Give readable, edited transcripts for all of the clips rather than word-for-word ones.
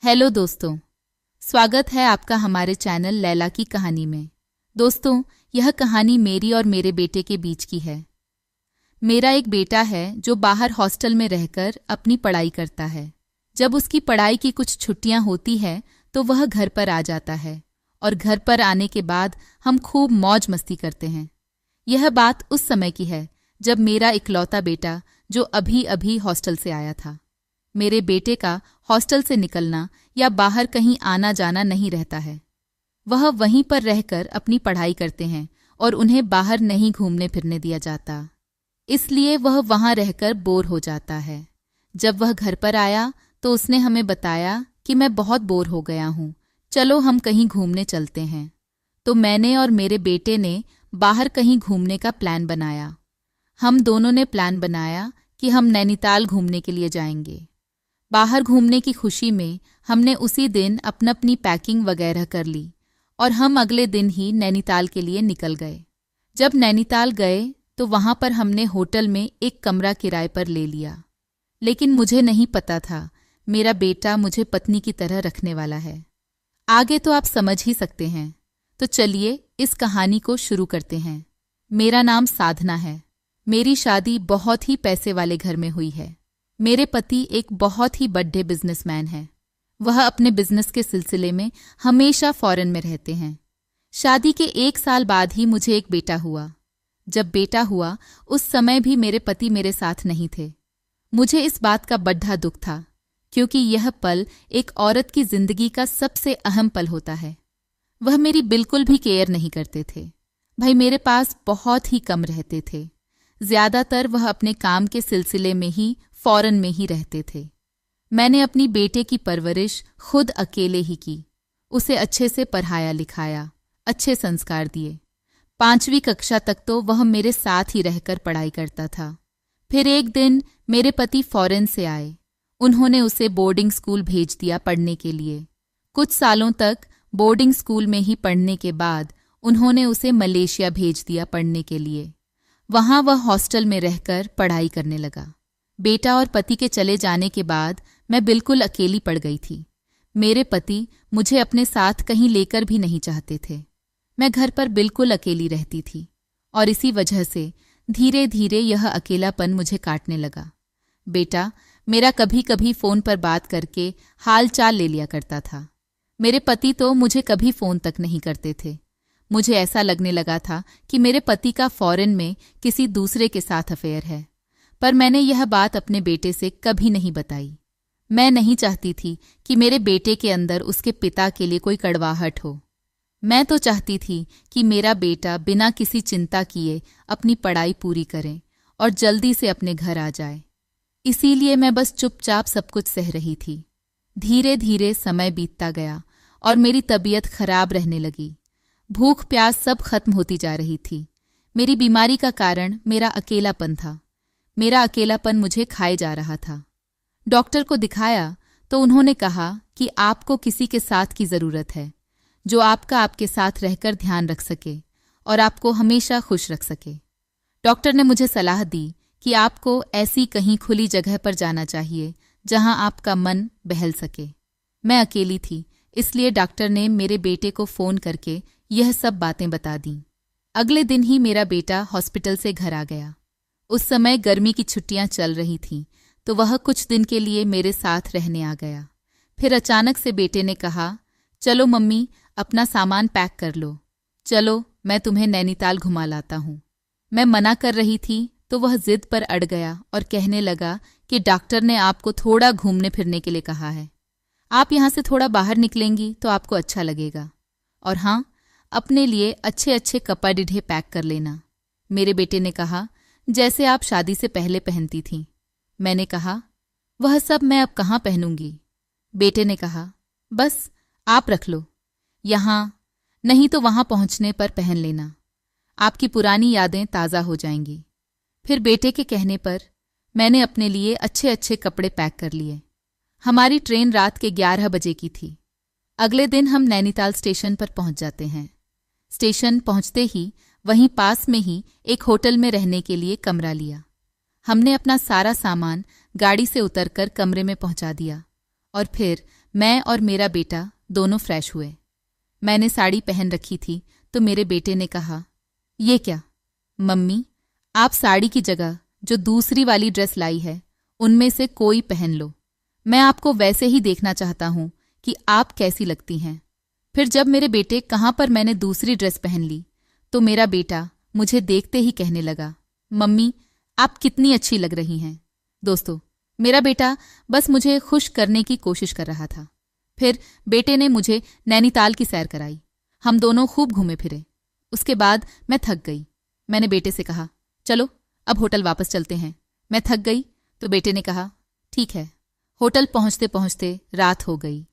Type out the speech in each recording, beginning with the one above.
Hello दोस्तों, स्वागत है आपका हमारे चैनल लैला की कहानी में। दोस्तों, यह कहानी मेरी और मेरे बेटे के बीच की है। मेरा एक बेटा है जो बाहर हॉस्टल में रहकर अपनी पढ़ाई करता है। जब उसकी पढ़ाई की कुछ छुट्टियां होती है तो वह घर पर आ जाता है और घर पर आने के बाद हम खूब मौज मस्ती करते हैं। यह बात उस समय की है जब मेरा इकलौता बेटा जो अभी अभी हॉस्टल से आया था। मेरे बेटे का हॉस्टल से निकलना या बाहर कहीं आना जाना नहीं रहता है। वह वहीं पर रहकर अपनी पढ़ाई करते हैं और उन्हें बाहर नहीं घूमने फिरने दिया जाता, इसलिए वह वहां रहकर बोर हो जाता है। जब वह घर पर आया तो उसने हमें बताया कि मैं बहुत बोर हो गया हूं, चलो हम कहीं घूमने चलते हैं। तो मैंने और मेरे बेटे ने बाहर कहीं घूमने का प्लान बनाया। हम दोनों ने प्लान बनाया कि हम नैनीताल घूमने के लिए जाएंगे। बाहर घूमने की खुशी में हमने उसी दिन अपनी पैकिंग वगैरह कर ली और हम अगले दिन ही नैनीताल के लिए निकल गए। जब नैनीताल गए तो वहां पर हमने होटल में एक कमरा किराए पर ले लिया, लेकिन मुझे नहीं पता था मेरा बेटा मुझे पत्नी की तरह रखने वाला है। आगे तो आप समझ ही सकते हैं, तो चलिए इस कहानी को शुरू करते हैं। मेरा नाम साधना है। मेरी शादी बहुत ही पैसे वाले घर में हुई है। मेरे पति एक बहुत ही बड़े बिजनेसमैन हैं। वह अपने बिजनेस के सिलसिले में हमेशा फॉरेन में रहते हैं। शादी के 1 साल बाद ही मुझे एक बेटा हुआ। जब बेटा हुआ उस समय भी मेरे पति मेरे साथ नहीं थे। मुझे इस बात का बड़ा दुख था, क्योंकि यह पल एक औरत की जिंदगी का सबसे अहम पल होता है। वह मेरी बिल्कुल भी केयर नहीं करते थे। भाई मेरे पास बहुत ही कम रहते थे। ज्यादातर वह अपने काम के सिलसिले में ही फॉरेन में ही रहते थे। मैंने अपनी बेटे की परवरिश खुद अकेले ही की। उसे अच्छे से पढ़ाया लिखाया, अच्छे संस्कार दिए। 5वीं कक्षा तक तो वह मेरे साथ ही रहकर पढ़ाई करता था। फिर एक दिन मेरे पति फॉरेन से आए। उन्होंने उसे बोर्डिंग स्कूल भेज दिया पढ़ने के लिए। कुछ सालों तक बोर्डिंग स्कूल में ही पढ़ने के बाद उन्होंने उसे मलेशिया भेज दिया पढ़ने के लिए। वहां वह हॉस्टल में रहकर पढ़ाई करने लगा। बेटा और पति के चले जाने के बाद मैं बिल्कुल अकेली पड़ गई थी। मेरे पति मुझे अपने साथ कहीं लेकर भी नहीं चाहते थे। मैं घर पर बिल्कुल अकेली रहती थी और इसी वजह से धीरे धीरे यह अकेलापन मुझे काटने लगा। बेटा मेरा कभी कभी फोन पर बात करके हाल चाल ले लिया करता था। मेरे पति तो मुझे कभी फोन तक नहीं करते थे। मुझे ऐसा लगने लगा था कि मेरे पति का फॉरेन में किसी दूसरे के साथ अफेयर है, पर मैंने यह बात अपने बेटे से कभी नहीं बताई। मैं नहीं चाहती थी कि मेरे बेटे के अंदर उसके पिता के लिए कोई कड़वाहट हो। मैं तो चाहती थी कि मेरा बेटा बिना किसी चिंता किए अपनी पढ़ाई पूरी करे और जल्दी से अपने घर आ जाए। इसीलिए मैं बस चुपचाप सब कुछ सह रही थी। धीरे धीरे समय बीतता गया और मेरी तबीयत खराब रहने लगी। भूख प्यास सब खत्म होती जा रही थी। मेरी बीमारी का कारण मेरा अकेलापन था। मेरा अकेलापन मुझे खाए जा रहा था। डॉक्टर को दिखाया तो उन्होंने कहा कि आपको किसी के साथ की जरूरत है जो आपके साथ रहकर ध्यान रख सके और आपको हमेशा खुश रख सके। डॉक्टर ने मुझे सलाह दी कि आपको ऐसी कहीं खुली जगह पर जाना चाहिए जहां आपका मन बहल सके। मैं अकेली थी, इसलिए डॉक्टर ने मेरे बेटे को फोन करके यह सब बातें बता दी। अगले दिन ही मेरा बेटा हॉस्पिटल से घर आ गया। उस समय गर्मी की छुट्टियां चल रही थीं, तो वह कुछ दिन के लिए मेरे साथ रहने आ गया। फिर अचानक से बेटे ने कहा, चलो मम्मी अपना सामान पैक कर लो, चलो मैं तुम्हें नैनीताल घुमा लाता हूं। मैं मना कर रही थी तो वह जिद पर अड़ गया और कहने लगा कि डॉक्टर ने आपको थोड़ा घूमने फिरने के लिए कहा है। आप यहां से थोड़ा बाहर निकलेंगी तो आपको अच्छा लगेगा। और हाँ, अपने लिए अच्छे अच्छे कपड़े पैक कर लेना। मेरे बेटे ने कहा, जैसे आप शादी से पहले पहनती थीं। मैंने कहा, वह सब मैं अब कहाँ पहनूंगी। बेटे ने कहा, बस आप रख लो, यहाँ नहीं तो वहां पहुंचने पर पहन लेना, आपकी पुरानी यादें ताज़ा हो जाएंगी। फिर बेटे के कहने पर मैंने अपने लिए अच्छे अच्छे कपड़े पैक कर लिए। हमारी ट्रेन रात के 11 बजे की थी। अगले दिन हम नैनीताल स्टेशन पर पहुंच जाते हैं। स्टेशन पहुंचते ही वहीं पास में ही एक होटल में रहने के लिए कमरा लिया। हमने अपना सारा सामान गाड़ी से उतरकर कमरे में पहुंचा दिया और फिर मैं और मेरा बेटा दोनों फ्रेश हुए। मैंने साड़ी पहन रखी थी तो मेरे बेटे ने कहा, ये क्या मम्मी, आप साड़ी की जगह जो दूसरी वाली ड्रेस लाई है उनमें से कोई पहन लो। मैं आपको वैसे ही देखना चाहता हूं कि आप कैसी लगती हैं। फिर जब मेरे बेटे कहाँ पर मैंने दूसरी ड्रेस पहन ली तो मेरा बेटा मुझे देखते ही कहने लगा, मम्मी आप कितनी अच्छी लग रही हैं। दोस्तों, मेरा बेटा बस मुझे खुश करने की कोशिश कर रहा था। फिर बेटे ने मुझे नैनीताल की सैर कराई। हम दोनों खूब घूमे फिरे। उसके बाद मैं थक गई। मैंने बेटे से कहा, चलो अब होटल वापस चलते हैं। मैं थक गई तो बेटे ने कहा, ठीक है। होटल पहुंचते पहुंचते रात हो गई।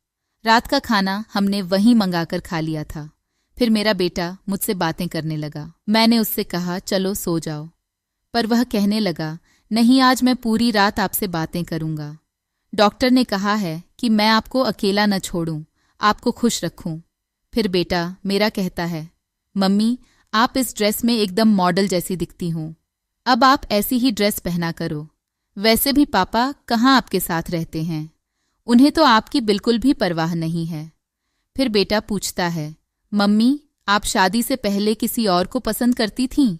रात का खाना हमने वहीं मंगाकर खा लिया था। फिर मेरा बेटा मुझसे बातें करने लगा। मैंने उससे कहा, चलो सो जाओ, पर वह कहने लगा, नहीं आज मैं पूरी रात आपसे बातें करूंगा। डॉक्टर ने कहा है कि मैं आपको अकेला न छोड़ूं, आपको खुश रखूं। फिर बेटा मेरा कहता है, मम्मी आप इस ड्रेस में एकदम मॉडल जैसी दिखती हूं, अब आप ऐसी ही ड्रेस पहना करो। वैसे भी पापा कहाँ आपके साथ रहते हैं, उन्हें तो आपकी बिल्कुल भी परवाह नहीं है। फिर बेटा पूछता है, मम्मी आप शादी से पहले किसी और को पसंद करती थीं?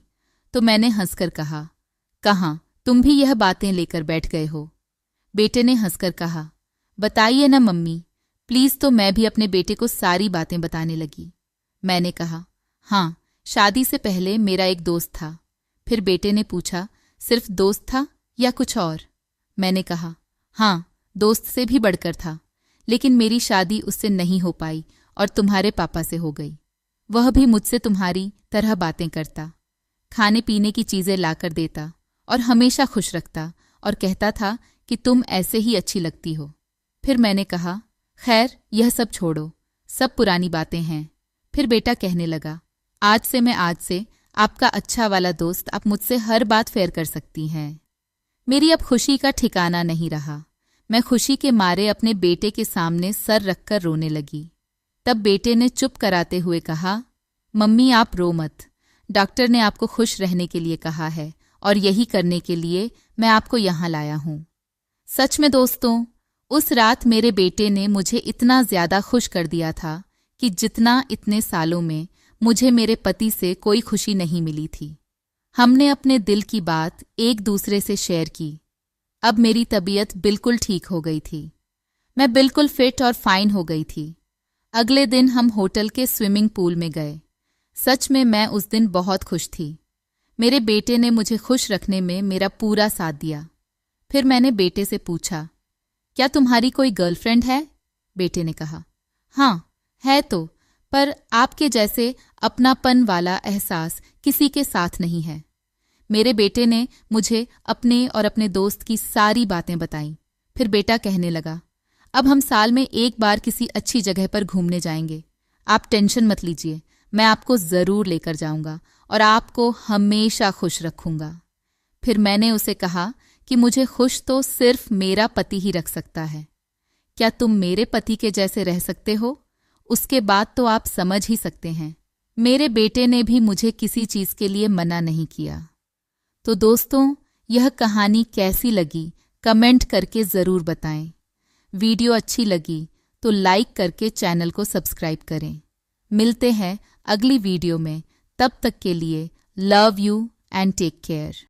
तो मैंने हंसकर कहा, कहाँ, तुम भी यह बातें लेकर बैठ गए हो। बेटे ने हंसकर कहा, बताइए ना मम्मी प्लीज। तो मैं भी अपने बेटे को सारी बातें बताने लगी। मैंने कहा, हाँ शादी से पहले मेरा एक दोस्त था। फिर बेटे ने पूछा, सिर्फ दोस्त था या कुछ और? मैंने कहा, हाँ दोस्त से भी बढ़कर था, लेकिन मेरी शादी उससे नहीं हो पाई और तुम्हारे पापा से हो गई। वह भी मुझसे तुम्हारी तरह बातें करता, खाने पीने की चीजें लाकर देता और हमेशा खुश रखता और कहता था कि तुम ऐसे ही अच्छी लगती हो। फिर मैंने कहा, खैर यह सब छोड़ो, सब पुरानी बातें हैं। फिर बेटा कहने लगा, आज से आपका अच्छा वाला दोस्त, आप मुझसे हर बात शेयर कर सकती हैं। मेरी अब खुशी का ठिकाना नहीं रहा। मैं खुशी के मारे अपने बेटे के सामने सर रखकर रोने लगी। तब बेटे ने चुप कराते हुए कहा, मम्मी आप रो मत, डॉक्टर ने आपको खुश रहने के लिए कहा है और यही करने के लिए मैं आपको यहाँ लाया हूँ। सच में दोस्तों, उस रात मेरे बेटे ने मुझे इतना ज्यादा खुश कर दिया था कि जितना इतने सालों में मुझे मेरे पति से कोई खुशी नहीं मिली थी। हमने अपने दिल की बात एक दूसरे से शेयर की। अब मेरी तबीयत बिल्कुल ठीक हो गई थी। मैं बिल्कुल फिट और फाइन हो गई थी। अगले दिन हम होटल के स्विमिंग पूल में गए। सच में मैं उस दिन बहुत खुश थी। मेरे बेटे ने मुझे खुश रखने में मेरा पूरा साथ दिया। फिर मैंने बेटे से पूछा, क्या तुम्हारी कोई गर्लफ्रेंड है? बेटे ने कहा, हाँ है तो, पर आपके जैसे अपनापन वाला एहसास किसी के साथ नहीं है। मेरे बेटे ने मुझे अपने और अपने दोस्त की सारी बातें बताईं। फिर बेटा कहने लगा, अब हम साल में एक बार किसी अच्छी जगह पर घूमने जाएंगे। आप टेंशन मत लीजिए, मैं आपको जरूर लेकर जाऊंगा और आपको हमेशा खुश रखूंगा। फिर मैंने उसे कहा कि मुझे खुश तो सिर्फ मेरा पति ही रख सकता है। क्या तुम मेरे पति के जैसे रह सकते हो? उसके बाद तो आप समझ ही सकते हैं। मेरे बेटे ने भी मुझे किसी चीज के लिए मना नहीं किया। तो दोस्तों, यह कहानी कैसी लगी कमेंट करके जरूर बताएं। वीडियो अच्छी लगी तो लाइक करके चैनल को सब्सक्राइब करें। मिलते हैं अगली वीडियो में, तब तक के लिए love you and take care.